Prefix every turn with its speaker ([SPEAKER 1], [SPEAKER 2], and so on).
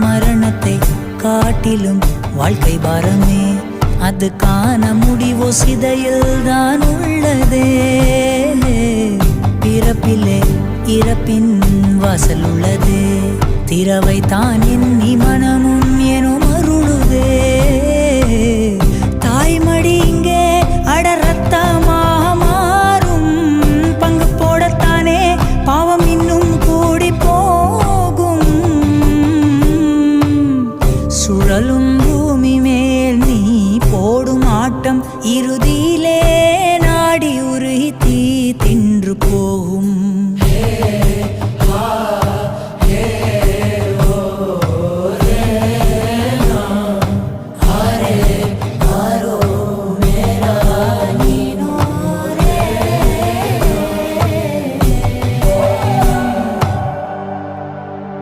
[SPEAKER 1] மரணத்தை காட்டிலும் வாழ்க்கை பாரமே, அது காண முடிவோ சிதையில் தான் உள்ளதே. பிறப்பிலே இறப்பின் வாசல் உள்ளதே, திறவை தான் எண்ணி மனமும்